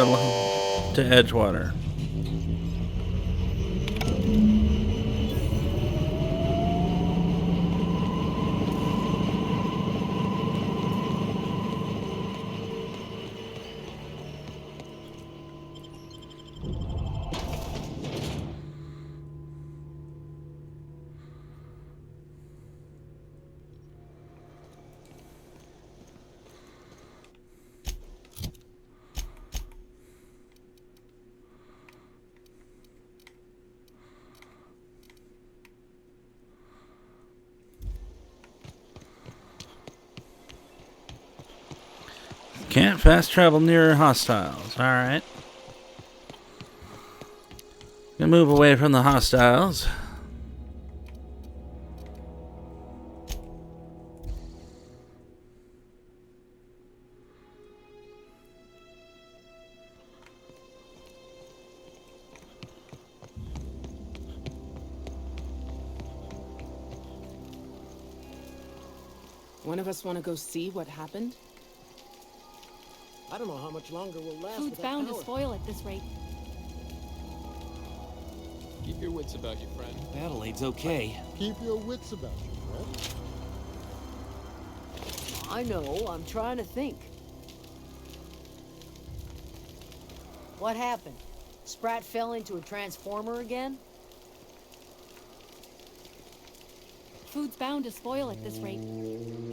Edgewater. Can't fast travel near hostiles. Alright. Gonna move away from the hostiles. One of us want to go see what happened? I don't know how much longer we'll last. Food's without bound power. to spoil at this rate. Keep your wits about you, friend. Adelaide's okay. Keep your wits about you, friend. I know, I'm trying to think. What happened? Sprat fell into a transformer again? Food's bound to spoil at this rate.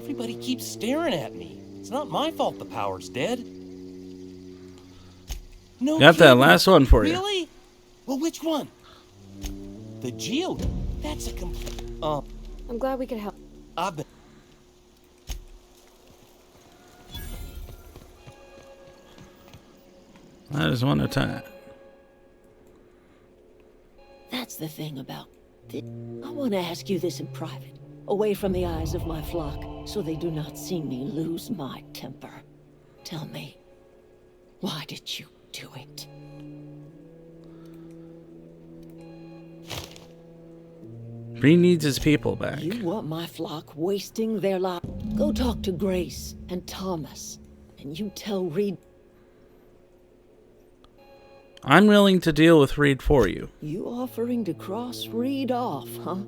Everybody keeps staring at me. It's not my fault the power's dead. No Got that kidding. last one for you. Really? Well, which one? The Geo. That's a complete. I'm glad we could help. I've been. That is one at a time. That's the thing about it. I want to ask you this in private, away from the eyes of my flock, so they do not see me lose my temper. Tell me, why did you do it? Reed needs his people back. You want my flock wasting their life? Go talk to Grace and Thomas, and you tell Reed I'm willing to deal with Reed for you. you offering to cross Reed off, huh?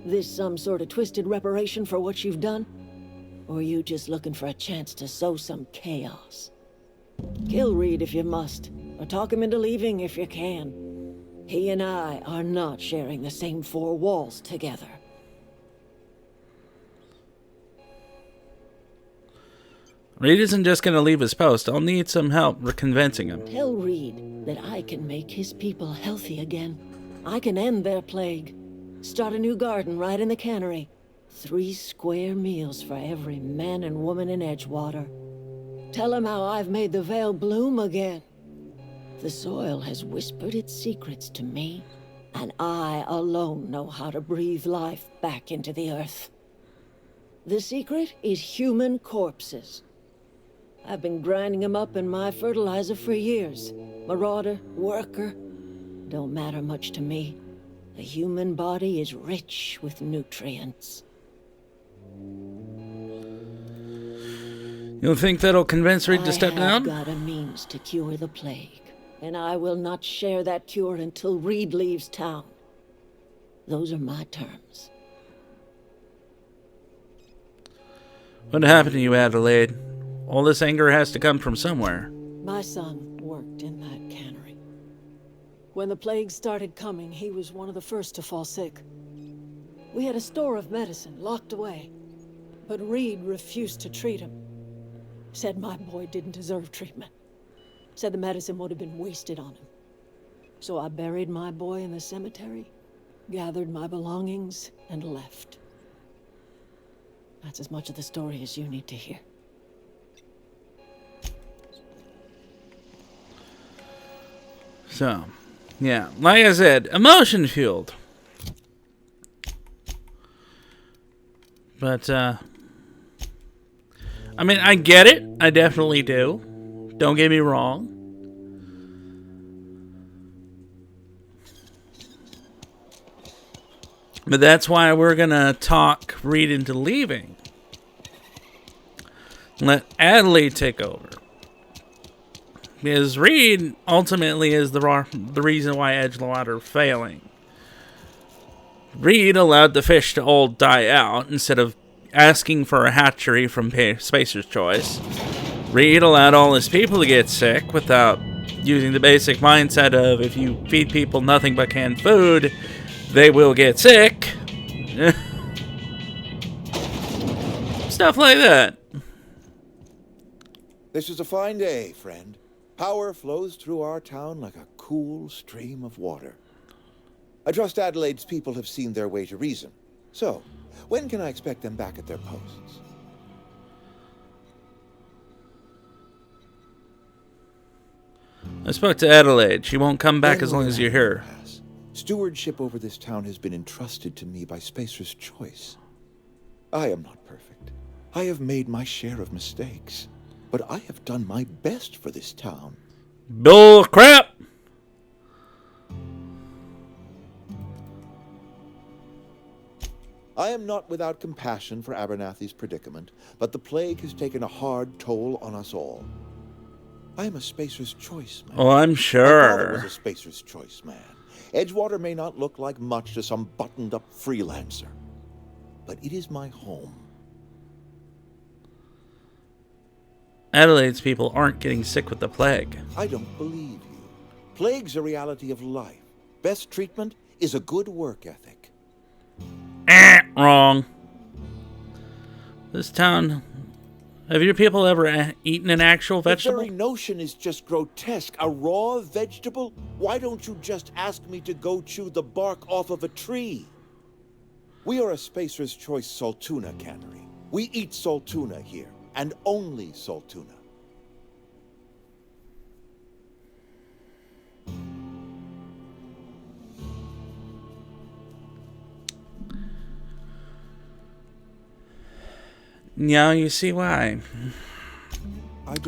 This some sort of twisted reparation for what you've done? Or you just looking for a chance to sow some chaos? Kill Reed if you must, or talk him into leaving if you can. He and I are not sharing the same four walls together. Reed isn't just going to leave his post. I'll need some help convincing him. Tell Reed that I can make his people healthy again. I can end their plague. Start a new garden right in the cannery. 3 square meals for every man and woman in Edgewater. Tell him how I've made the Vale bloom again. The soil has whispered its secrets to me, and I alone know how to breathe life back into the earth. The secret is human corpses. I've been grinding them up in my fertilizer for years. Marauder, worker, don't matter much to me. The human body is rich with nutrients. You think that'll convince Reed to step I have down? got a means to cure the plague, and I will not share that cure until Reed leaves town. Those are my terms. What happened to you, Adelaide? All this anger has to come from somewhere. My son worked in that cannery. When the plague started coming, he was one of the first to fall sick. We had a store of medicine locked away, but Reed refused to treat him. Said my boy didn't deserve treatment. Said the medicine would have been wasted on him. So I buried my boy in the cemetery, gathered my belongings, and left. That's as much of the story as you need to hear. So, yeah, like I said, emotion fueled. But, I mean, I get it. I definitely do. Don't get me wrong. But that's why we're going to talk Reed into leaving. Let Adelaide take over. Because Reed ultimately is the reason why Edgewater failing. Reed allowed the fish to all die out instead of asking for a hatchery from Spacer's Choice. Reed allowed all his people to get sick without using the basic mindset of if you feed people nothing but canned food, they will get sick. Stuff like that. This is a fine day, friend. Power flows through our town like a cool stream of water. I trust Adelaide's people have seen their way to reason. So, when can I expect them back at their posts? I spoke to Adelaide. She won't come back as long as you're here. Stewardship over this town has been entrusted to me by Spacer's Choice. I am not perfect. I have made my share of mistakes. But I have done my best for this town. Bull crap! I am not without compassion for Abernathy's predicament, but the plague has taken a hard toll on us all. I am a Spacer's Choice man. Oh, I'm My father sure. was a Spacer's Choice man. Edgewater may not look like much to some buttoned-up freelancer, but it is my home. Adelaide's people aren't getting sick with the plague. I don't believe you. Plague's a reality of life. Best treatment is a good work ethic. Wrong. This town... Have your people ever eaten an actual vegetable? The very notion is just grotesque. A raw vegetable? Why don't you just ask me to go chew the bark off of a tree? We are a Spacer's Choice Saltuna cannery. We eat saltuna here, and only saltuna. Now you see why.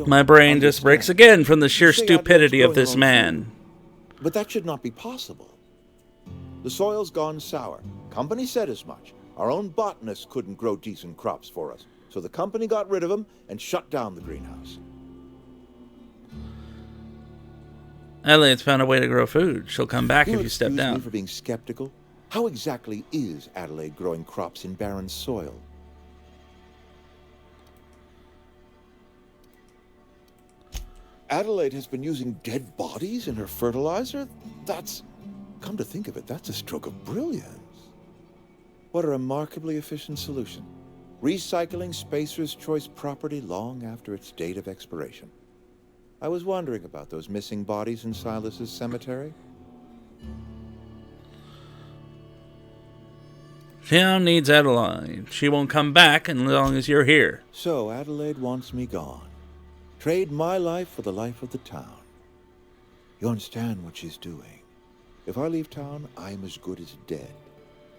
My brain just breaks again from the sheer stupidity of this man. But that should not be possible. The soil's gone sour. Company said as much. Our own botanists couldn't grow decent crops for us, so the company got rid of them and shut down the greenhouse. Adelaide's found a way to grow food. She'll come back if you step Excuse down. me for being skeptical. How exactly is Adelaide growing crops in barren soil? Adelaide has been using dead bodies in her fertilizer? That's... Come to think of it, that's a stroke of brilliance. What a remarkably efficient solution. Recycling Spacer's Choice property long after its date of expiration. I was wondering about those missing bodies in Silas's cemetery. Town needs Adelaide. She won't come back as long as you're here. So Adelaide wants me gone. Trade my life for the life of the town. You understand what she's doing. If I leave town, I'm as good as dead.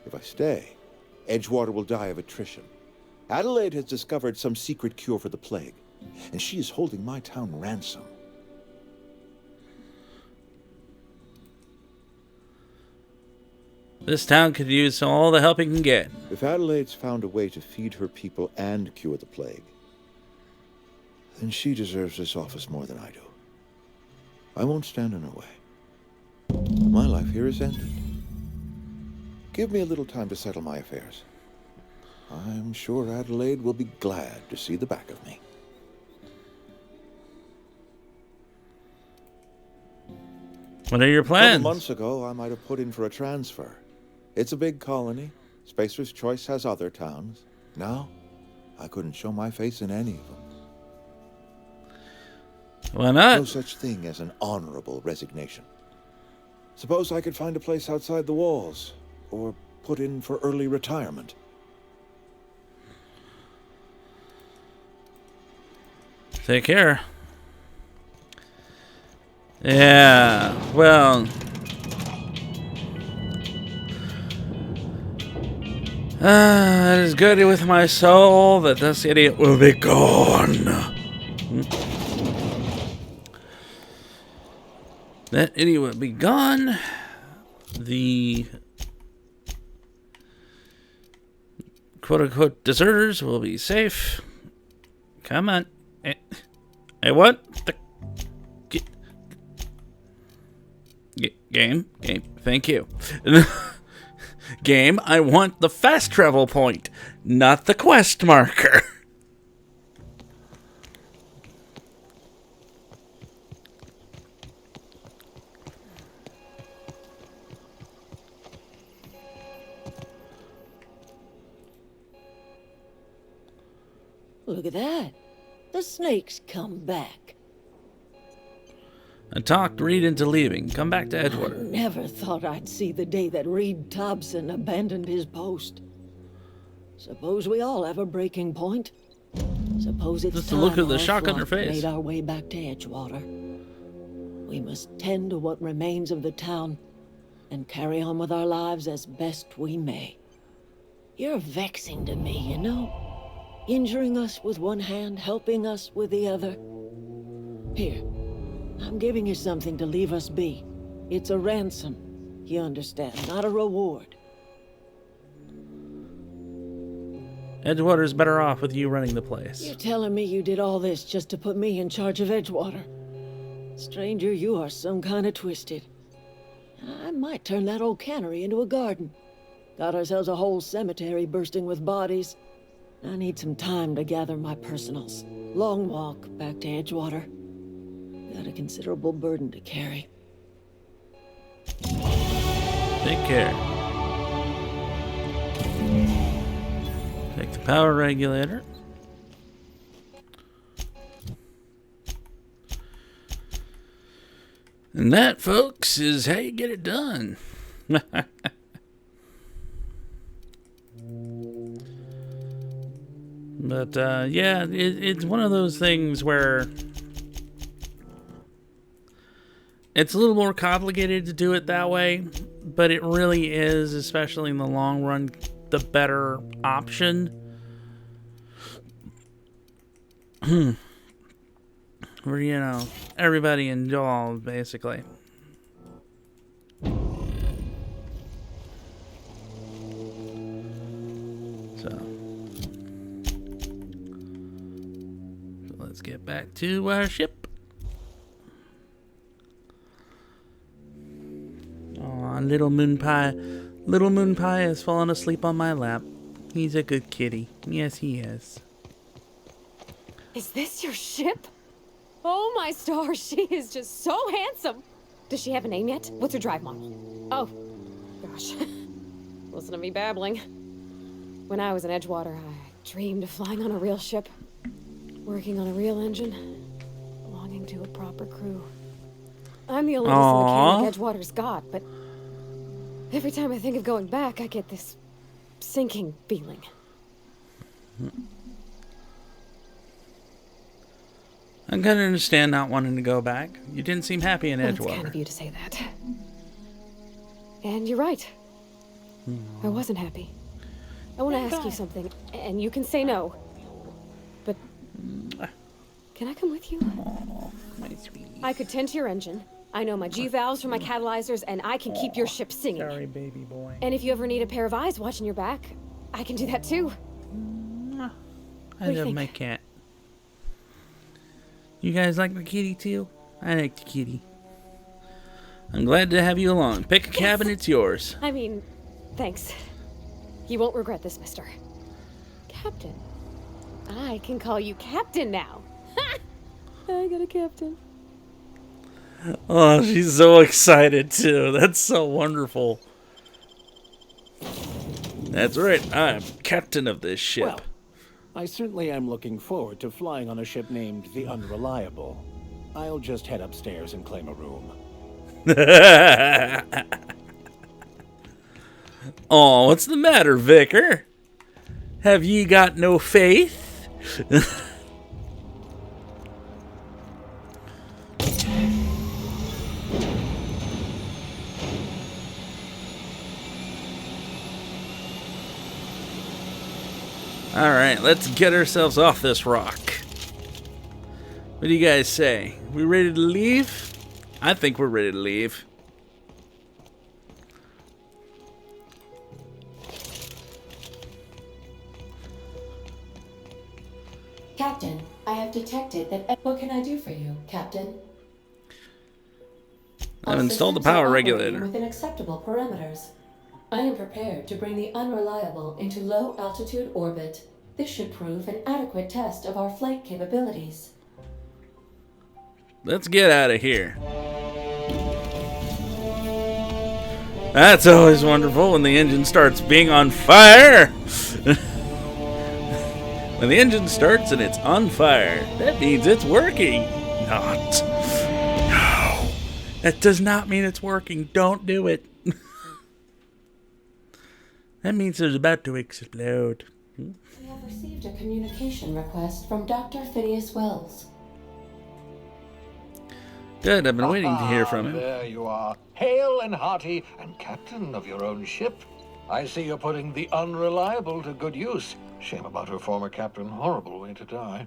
If I stay, Edgewater will die of attrition. Adelaide has discovered some secret cure for the plague, and she is holding my town ransom. This town could use all the help it can get. If Adelaide's found a way to feed her people and cure the plague, then she deserves this office more than I do. I won't stand in her way. My life here is ended. Give me a little time to settle my affairs. I'm sure Adelaide will be glad to see the back of me. What are your A plans? couple months ago, I might have put in for a transfer. It's a big colony. Spacer's Choice has other towns. Now, I couldn't show my face in any of them. Why not? No such thing as an honorable resignation. Suppose I could find a place outside the walls, or put in for early retirement. Take care. Yeah, well. It is good with my soul that this idiot will be gone. That idiot will be gone. The quote-unquote deserters will be safe. Come on. Hey, what? Game, thank you. Game, I want the fast travel point, not the quest marker. Look at that. The snake's come back. I talked Reed into leaving. Come back to Edgewater. I never thought I'd see the day that Reed Thompson abandoned his post. Suppose we all have a breaking point. Suppose it's Just to look time at the our shock on her flock face. made our way back to Edgewater. We must tend to what remains of the town and carry on with our lives as best we may. You're vexing to me, you know? Injuring us with one hand, helping us with the other. Here, I'm giving you something to leave us be. It's a ransom, you understand, not a reward. Edgewater's better off with you running the place. You're telling me you did all this just to put me in charge of Edgewater? Stranger, you are some kind of twisted. I might turn that old cannery into a garden. Got ourselves a whole cemetery bursting with bodies. I need some time to gather my personals. Long walk back to Edgewater. Got a considerable burden to carry. Take care. Take the power regulator. And that, folks, is how you get it done. But, yeah, it's one of those things where it's a little more complicated to do it that way, but it really is, especially in the long run, the better option. Where, you know, everybody involved, basically. So let's get back to our ship. Aw, little moon pie. Little moon pie has fallen asleep on my lap. He's a good kitty. Yes, he is. Is this your ship? Oh my stars, she is just so handsome. Does she have a name yet? What's her drive model? Oh, gosh. Listen to me babbling. When I was in Edgewater, I dreamed of flying on a real ship, working on a real engine, belonging to a proper crew. I'm the only decent mechanic Edgewater's got, but every time I think of going back, I get this sinking feeling. I can understand not wanting to go back. You didn't seem happy in Edgewater. It's kind of you to say that. And you're right. I wasn't happy. I want to ask you something, and you can say no. But can I come with you? Oh, my sweetie. I could tend to your engine. I know my G-valves for my catalyzers, and I can keep your ship singing. Sorry, baby boy. And if you ever need a pair of eyes watching your back, I can do that too. I love my cat. You guys like the kitty too? I like the kitty. I'm glad to have you along. Pick a cabin, it's yours. I mean, thanks. You won't regret this, mister. Captain. I can call you Captain now. I got a captain. Oh, she's so excited too. That's so wonderful. That's right. I'm captain of this ship. Well, I certainly am looking forward to flying on a ship named the Unreliable. I'll just head upstairs and claim a room. Oh, what's the matter, Vicar? Have ye got no faith? Alright, let's get ourselves off this rock. What do you guys say? We ready to leave? I think we're ready to leave. Captain, I have detected that... What can I do for you, Captain? I've installed the power regulator. Within acceptable parameters. I am prepared to bring the Unreliable into low-altitude orbit. This should prove an adequate test of our flight capabilities. Let's get out of here. That's always wonderful when the engine starts being on fire. When the engine starts and it's on fire, that means it's working. Not. No. That does not mean it's working. Don't do it. That means it's about to explode. We have received a communication request from Dr. Phineas Wells. Good, I've been waiting to hear from him. There you are, hale and hearty, and captain of your own ship. I see you're putting the Unreliable to good use. Shame about her former captain. Horrible way to die.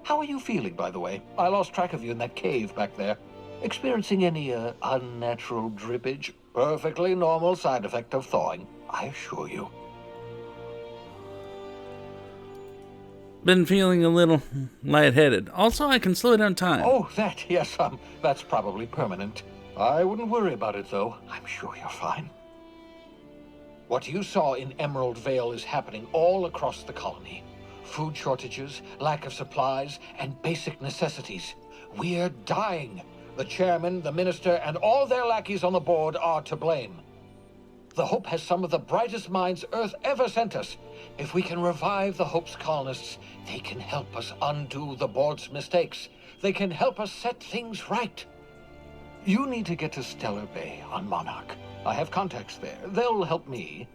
How are you feeling, by the way? I lost track of you in that cave back there. Experiencing any unnatural drippage? Perfectly normal side effect of thawing, I assure you. Been feeling a little lightheaded. Also, I can slow down time. Oh, that, yes, that's probably permanent. I wouldn't worry about it, though. I'm sure you're fine. What you saw in Emerald Vale is happening all across the colony. Food shortages, lack of supplies, and basic necessities. We're dying. The chairman, the minister, and all their lackeys on the board are to blame. The Hope has some of the brightest minds Earth ever sent us. If we can revive the Hope's colonists, they can help us undo the board's mistakes. They can help us set things right. You need to get to Stellar Bay on Monarch. I have contacts there. They'll help me,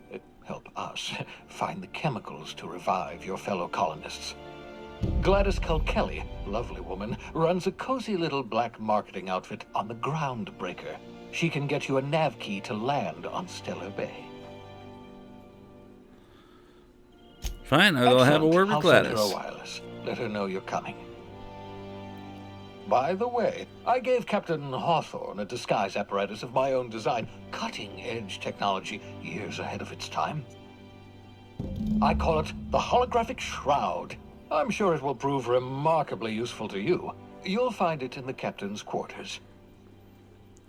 help us, find the chemicals to revive your fellow colonists. Gladys Culkelly, lovely woman, runs a cozy little black marketing outfit on the Groundbreaker. She can get you a nav key to land on Stellar Bay. Fine, I'll have a word with Gladys. I'll send her a wireless. Let her know you're coming. By the way, I gave Captain Hawthorne a disguise apparatus of my own design, cutting-edge technology, years ahead of its time. I call it the Holographic Shroud. I'm sure it will prove remarkably useful to you. You'll find it in the captain's quarters.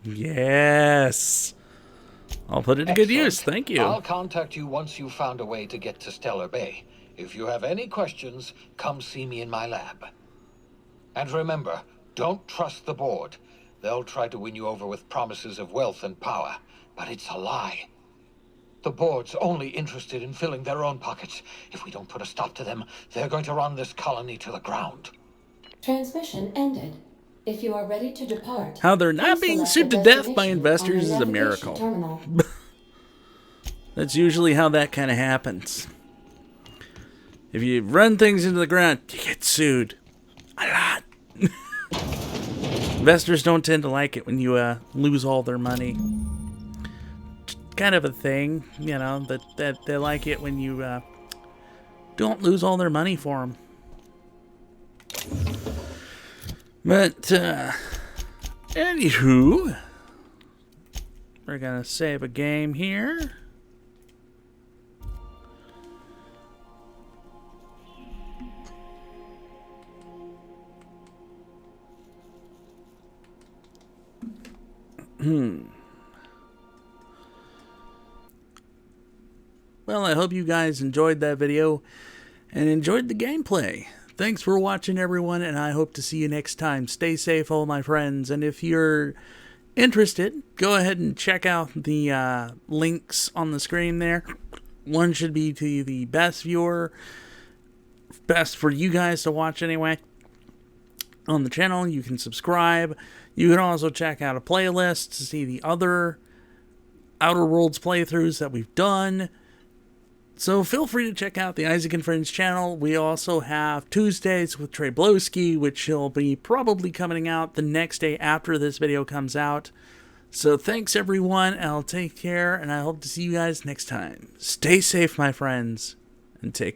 Yes. I'll put it to good use, thank you. I'll contact you once you've found a way to get to Stellar Bay. If you have any questions, come see me in my lab. And remember, don't trust the board. They'll try to win you over with promises of wealth and power, but it's a lie. The board's only interested in filling their own pockets. If we don't put a stop to them, they're going to run this colony to the ground. Transmission ended. If you are ready to depart... How they're not being sued to death by investors is a miracle. That's usually how that kind of happens. If you run things into the ground, you get sued. A lot. Investors don't tend to like it when you lose all their money. Kind of a thing, you know, that they like it when you don't lose all their money for them. But, anywho, we're gonna save a game here. Well, I hope you guys enjoyed that video and enjoyed the gameplay. Thanks for watching, everyone, and I hope to see you next time. Stay safe, all my friends, and if you're interested, go ahead and check out the links on the screen there. One should be to the best viewer, best for you guys to watch anyway. On the channel, you can subscribe. You can also check out a playlist to see the other Outer Worlds playthroughs that we've done. So feel free to check out the Isaac and Friends channel. We also have Tuesdays with Trey Blowski, which will be probably coming out the next day after this video comes out. So thanks, everyone. I'll take care, and I hope to see you guys next time. Stay safe, my friends, and take care.